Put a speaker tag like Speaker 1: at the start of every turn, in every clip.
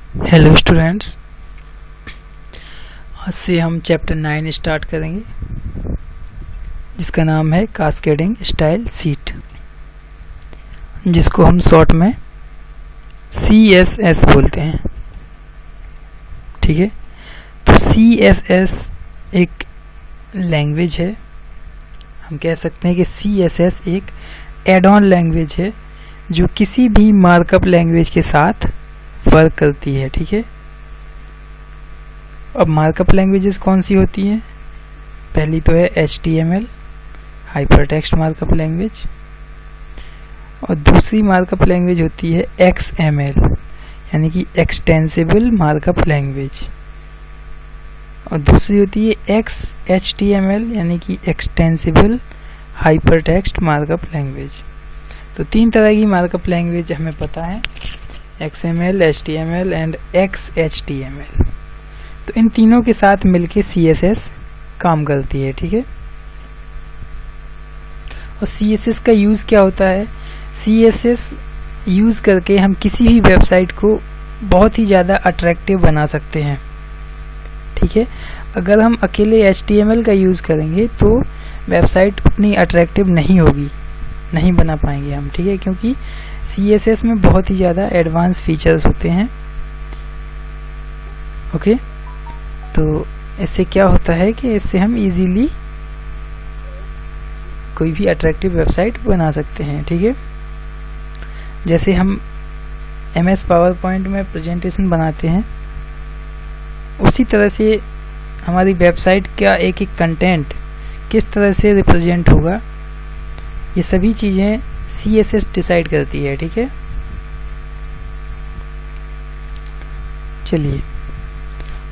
Speaker 1: Hello students, आज से हम चैप्टर 9 स्टार्ट करेंगे जिसका नाम है कास्केडिंग स्टाइल शीट, जिसको हम शॉर्ट में CSS बोलते हैं। ठीक है, तो CSS एक लैंग्वेज है। हम कह सकते हैं कि CSS एक एड ऑन लैंग्वेज है जो किसी भी मार्कअप लैंग्वेज के साथ वर्क करती है। ठीक है, अब मार्कअप लैंग्वेजेस कौन सी होती हैं? पहली तो है HTML हाइपरटेक्स्ट मार्कअप लैंग्वेज, और दूसरी मार्कअप लैंग्वेज होती है XML यानी कि एक्सटेंसिबल मार्कअप लैंग्वेज, और दूसरी होती है XHTML यानी कि एक्सटेंसिबल हाइपरटेक्स्ट मार्कअप लैंग्वेज। तो तीन तरह की मार्कअप लैंग्वेज हमें पता है, XML, HTML एंड XHTML। तो इन तीनों के साथ मिलके CSS काम करती है। ठीक है, और CSS का यूज क्या होता है? CSS यूज करके हम किसी भी वेबसाइट को बहुत ही ज़्यादा अट्रैक्टिव बना सकते हैं। ठीक है, अगर हम अकेले HTML का यूज करेंगे तो वेबसाइट उतनी अट्रैक्टिव नहीं होगी, नहीं बना पाएंगे हम। ठीक है, क्योंकि CSS में बहुत ही ज़्यादा एडवांस फीचर्स होते हैं। ओके, तो इससे क्या होता है कि इससे हम इजीली कोई भी अट्रैक्टिव वेबसाइट बना सकते हैं। ठीक है, जैसे हम MS पावरपॉइंट में प्रेजेंटेशन बनाते हैं, उसी तरह से हमारी वेबसाइट का एक एक कंटेंट किस तरह से रिप्रेजेंट होगा, ये सभी चीज़ें CSS डिसाइड करती है। ठीक है, चलिए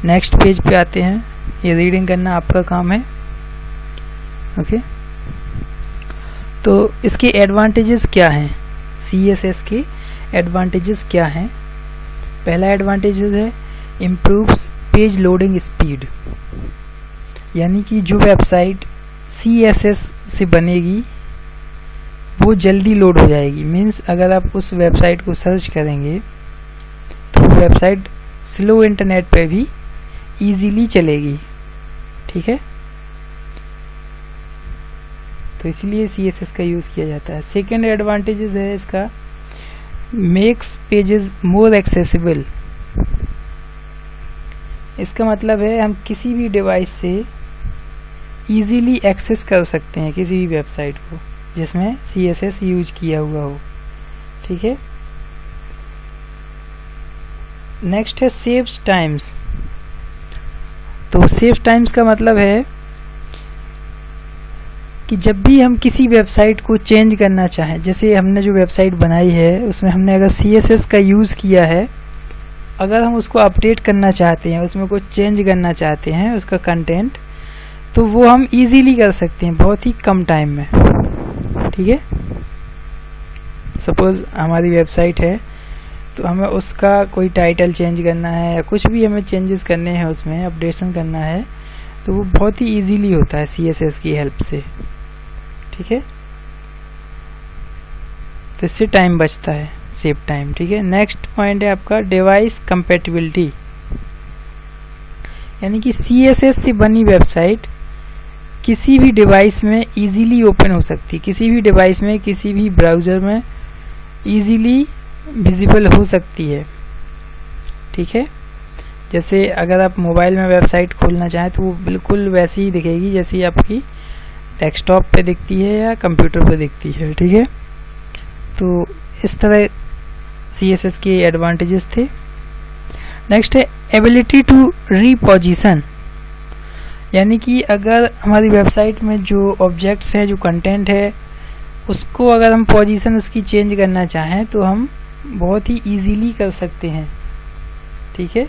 Speaker 1: नेक्स्ट पेज पे आते हैं। ये रीडिंग करना आपका काम है। ओके, तो इसके एडवांटेजेस क्या हैं? CSS के एडवांटेजेस क्या हैं? पहला एडवांटेज है इम्प्रूव्स पेज लोडिंग स्पीड, यानी कि जो वेबसाइट CSS से बनेगी वो जल्दी लोड हो जाएगी। मीन्स अगर आप उस वेबसाइट को सर्च करेंगे तो वेबसाइट स्लो इंटरनेट पे भी इजीली चलेगी। ठीक है, तो इसलिए CSS का यूज़ किया जाता है। सेकेंड एडवांटेजेस है इसका, मेक्स पेजेस मोर एक्सेसिबल। इसका मतलब है हम किसी भी डिवाइस से इजीली एक्सेस कर सकते हैं किसी भी वेबसाइट को जिसमें CSS यूज किया हुआ हो। ठीक है, नेक्स्ट है सेव्स टाइम्स। तो सेव टाइम्स का मतलब है कि जब भी हम किसी वेबसाइट को चेंज करना चाहें, जैसे हमने जो वेबसाइट बनाई है उसमें हमने अगर CSS का यूज़ किया है, अगर हम उसको अपडेट करना चाहते हैं, उसमें कुछ चेंज करना चाहते हैं उसका कंटेंट, तो वो हम इजीली कर सकते हैं बहुत ही कम टाइम में। ठीक है, सपोज हमारी वेबसाइट है तो हमें उसका कोई टाइटल चेंज करना है या कुछ भी हमें चेंजेस करने हैं, उसमें अपडेशन करना है, तो वो बहुत ही इजीली होता है CSS की हेल्प से। ठीक है, तो इससे टाइम बचता है, सेव टाइम। ठीक है, नेक्स्ट पॉइंट है आपका डिवाइस कंपैटिबिलिटी, यानी कि CSS से बनी वेबसाइट किसी भी डिवाइस में इजीली ओपन हो सकती है, किसी भी डिवाइस में, किसी भी ब्राउज़र में इजीली विजिबल हो सकती है। ठीक है, जैसे अगर आप मोबाइल में वेबसाइट खोलना चाहें तो वो बिल्कुल वैसी ही दिखेगी जैसी आपकी डेस्कटॉप पे दिखती है या कंप्यूटर पे दिखती है। ठीक है, तो इस तरह CSS के एडवांटेजेस थे। नेक्स्ट है एबिलिटी टू रीपोजिशन, यानी कि अगर हमारी वेबसाइट में जो ऑब्जेक्ट्स है, जो कंटेंट है, उसको अगर हम पोजीशन उसकी चेंज करना चाहें तो हम बहुत ही इजीली कर सकते हैं। ठीक है,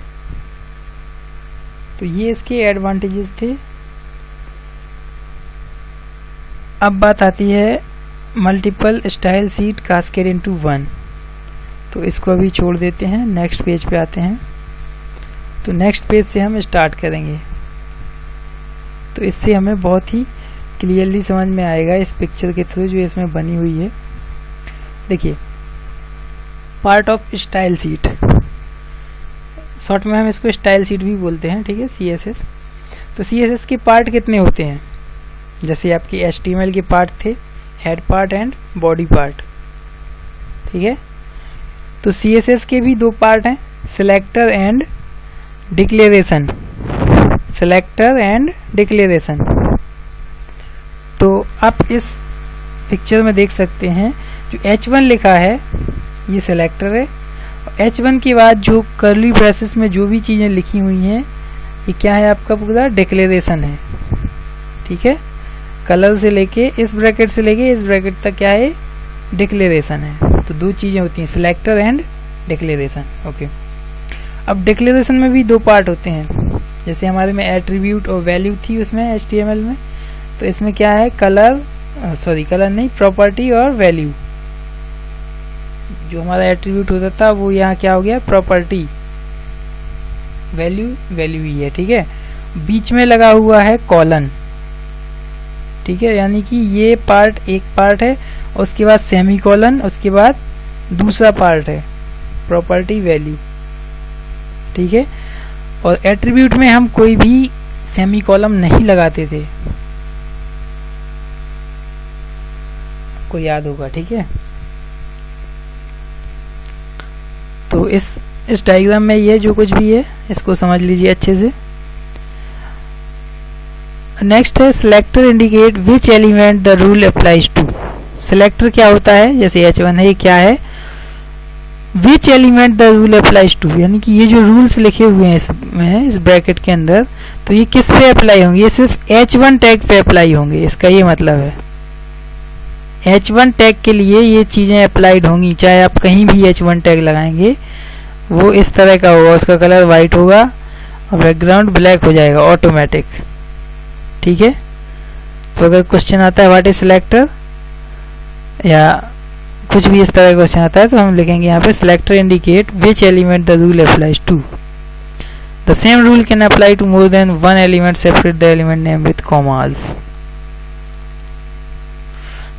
Speaker 1: तो ये इसके एडवांटेजेस थे। अब बात आती है multiple style sheet cascade into one, तो इसको अभी छोड़ देते हैं, नेक्स्ट पेज पे आते हैं। तो नेक्स्ट पेज से हम स्टार्ट करेंगे, तो इससे हमें बहुत ही क्लियरली समझ में आएगा इस पिक्चर के थ्रू जो इसमें बनी हुई है। देखिए, part of style sheet, short में हम इसको स्टाइल शीट भी बोलते हैं, ठीक है, CSS। तो CSS के पार्ट कितने होते हैं? जैसे आपके HTML के पार्ट थे, head part and body part, ठीक है। तो CSS के भी दो पार्ट हैं, selector and declaration, selector and declaration. तो आप इस पिक्चर में देख सकते हैं जो H1 लिखा है ये सिलेक्टर है, H1 के बाद जो कर्ली ब्रेसेस में जो भी चीजें लिखी हुई हैं ये क्या है? आपका पूरा डिक्लेरेशन है, ठीक है। कलर से लेके इस ब्रैकेट से लेके इस ब्रैकेट तक क्या है? डिक्लेरेशन है। तो दो चीजें होती हैं, सिलेक्टर एंड डिक्लेरेशन। ओके, अब डिक्लेरेशन में भी दो पार्ट होते हैं, जैसे हमारे में एट्रीब्यूट और वैल्यू थी उसमें HTML में, तो इसमें क्या है? कलर नहीं, प्रॉपर्टी और वैल्यू। जो हमारा एट्रीब्यूट होता था वो यहाँ क्या हो गया? प्रॉपर्टी। वैल्यू ही है, ठीक है। बीच में लगा हुआ है कॉलन, ठीक है, यानी कि ये पार्ट एक पार्ट है, उसके बाद सेमी कॉलन, उसके बाद दूसरा पार्ट है प्रॉपर्टी वैल्यू, ठीक है। और एट्रीब्यूट में हम कोई भी सेमी कॉलम नहीं लगाते थे, आपको याद होगा, ठीक है। तो इस डायग्राम में ये जो कुछ भी है इसको समझ लीजिए अच्छे से। नेक्स्ट है selector indicate which element the rule applies to. Selector क्या होता है? जैसे H1 है, ये क्या है? Which element the rule applies to, यानी कि ये जो रूल्स लिखे हुए हैं इसमें, इस ब्रैकेट के अंदर, तो ये किस पे अप्लाई होंगे? ये सिर्फ H1 टैग पे अप्लाई होंगे, इसका ये मतलब है। H1 टैग के लिए ये चीजें अप्लाइड होंगी, चाहे आप कहीं भी H1 टैग लगाएंगे वो इस तरह का होगा, उसका कलर व्हाइट होगा और बैकग्राउंड ब्लैक हो जाएगा ऑटोमेटिक, ठीक है। तो अगर क्वेश्चन आता है व्हाट इज सिलेक्टर या कुछ भी इस तरह का क्वेश्चन आता है तो हम लिखेंगे यहाँ पे selector indicate which element the rule applies to. The same rule can apply to more than one element, separate the element name with commas,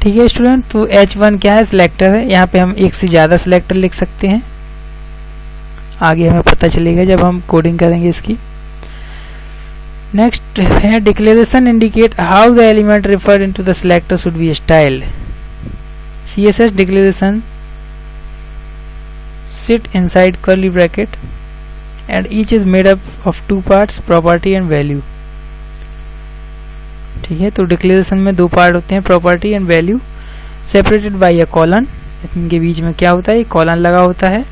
Speaker 1: ठीक है स्टूडेंट। तो H1 क्या है? सिलेक्टर है। यहाँ पे हम एक से ज्यादा सिलेक्टर लिख सकते हैं, आगे हमें पता चलेगा जब हम कोडिंग करेंगे इसकी। नेक्स्ट है declaration indicate how the element referred into the selector should be styled. CSS declaration sit inside curly bracket and each is made up of two parts, property and value, ठीक है। तो declaration में दो part होते हैं, property and value, separated by a colon. इनके बीच में क्या होता है? कॉलन लगा होता है।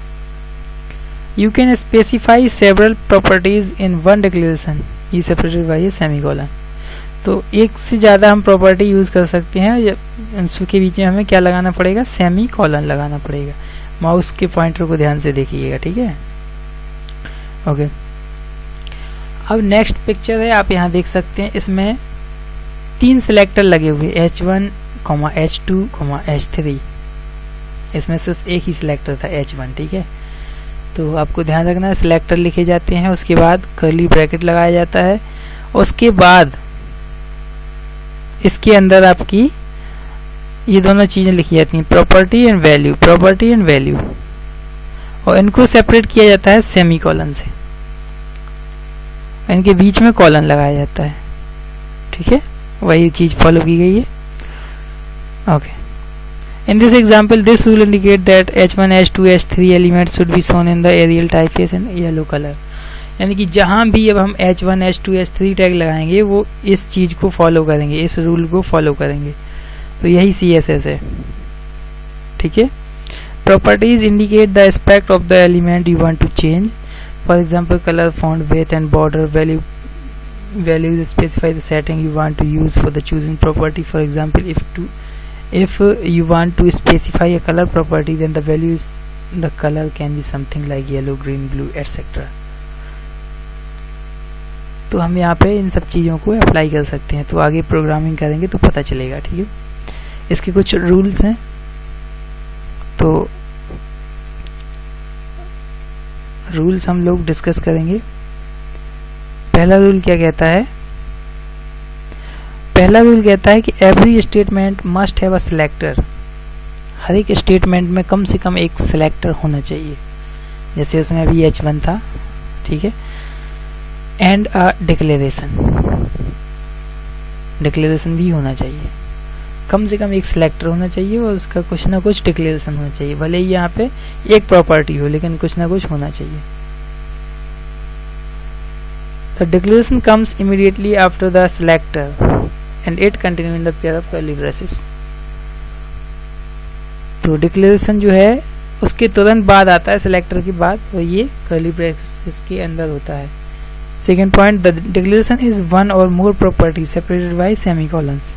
Speaker 1: You can specify several properties in one declaration, E separated by a semicolon. तो एक से ज्यादा हम प्रॉपर्टी यूज कर सकते हैं, इनके बीच में हमें क्या लगाना पड़ेगा? सेमी कॉलन लगाना पड़ेगा। माउस के पॉइंटर को ध्यान से देखिएगा, ठीक है। ओके, अब नेक्स्ट पिक्चर है, आप यहाँ देख सकते हैं, इसमें तीन सिलेक्टर लगे हुए H1, H2, H3। इसमें सिर्फ एक ही सिलेक्टर था H1, ठीक है। तो आपको ध्यान रखना है सिलेक्टर लिखे जाते हैं, उसके बाद कर्ली ब्रैकेट लगाया जाता है, उसके बाद इसके अंदर आपकी ये दोनों चीजें लिखी जाती हैं, property and value, property and value, और इनको सेपरेट किया जाता है सेमी कॉलन से, इनके बीच में कॉलन लगाया जाता है, ठीक है। वही चीज फॉलो की गई है। Okay, in this example this rule indicate that H1, H2, H3 element should be shown in the Arial typeface in yellow colour. यानी कि जहां भी अब हम H1, H2, H3 टैग लगाएंगे वो इस चीज को फॉलो करेंगे, इस रूल को फॉलो करेंगे। तो यही CSS है, ठीक है। Properties indicate the aspect of the element you want to change, for example colour, font, width and border. Values specify the setting you want to use for the chosen property. For example, if you want to specify a color property, then the values, the color can be something like yellow, green, blue, etc. तो हम यहाँ पे इन सब चीजों को apply कर सकते हैं। तो आगे प्रोग्रामिंग करेंगे तो पता चलेगा, ठीक है। इसके कुछ रूल्स हैं, तो रूल्स हम लोग डिस्कस करेंगे। पहला रूल क्या कहता है? पहला रूल कहता है कि every statement must have a selector. हर एक स्टेटमेंट में कम से कम एक सिलेक्टर होना चाहिए। जैसे उसमें अभी H1 था, ठीक है। एंड अ डिक्लेरेशन भी होना चाहिए, कम से कम एक सिलेक्टर होना चाहिए और उसका कुछ ना कुछ डिक्लेरेशन होना चाहिए, भले ही यहाँ पे एक प्रॉपर्टी हो लेकिन कुछ ना कुछ होना चाहिए। The declaration comes immediately after the selector and it continues in the pair of curly braces. तो डिक्लेरेशन जो है उसके तुरंत बाद आता है सिलेक्टर के बाद, और ये कर्ली ब्रेसेस के अंदर होता है। Second point, the declaration is one और more property separated by semicolons.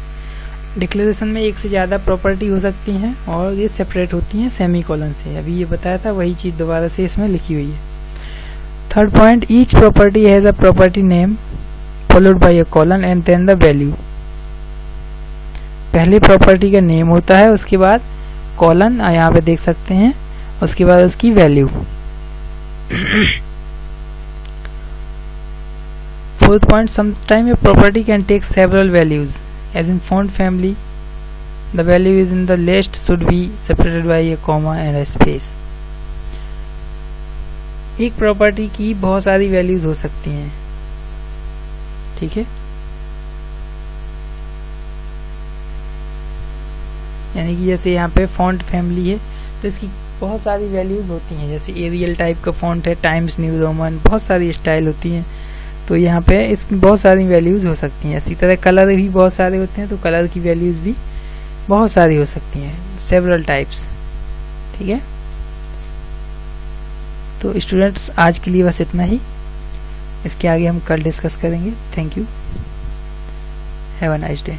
Speaker 1: Declaration में एक से ज्यादा प्रॉपर्टी हो सकती हैं और ये सेपरेट होती हैं सेमीकोलन से। अभी ये बताया था वही चीज दोबारा से इसमें लिखी हुई है। Third point, each property has a property name followed by a colon and then the value. पहले प्रॉपर्टी का नेम होता है, उसके बाद कॉलन यहाँ पे देख सकते हैं, उसके बाद उसकी value. Fourth point, sometime a property can take several values as in font family. The value is in the list should be separated by a comma and a space. एक प्रॉपर्टी की बहुत सारी वैल्यूज हो सकती हैं, ठीक है, यानी कि जैसे यहाँ पे फॉन्ट फैमिली है तो इसकी बहुत सारी वैल्यूज होती हैं, जैसे एरियल टाइप का फॉन्ट है, टाइम्स न्यू रोमन, बहुत सारी स्टाइल होती हैं, तो यहाँ पे इसकी बहुत सारी वैल्यूज हो सकती हैं। इसी तरह कलर भी बहुत सारे होते हैं, तो कलर की वैल्यूज भी बहुत सारी हो सकती हैं, सेवरल टाइप्स, ठीक है। तो स्टूडेंट्स आज के लिए बस इतना ही, इसके आगे हम कल डिस्कस करेंगे। Thank you, have a nice day.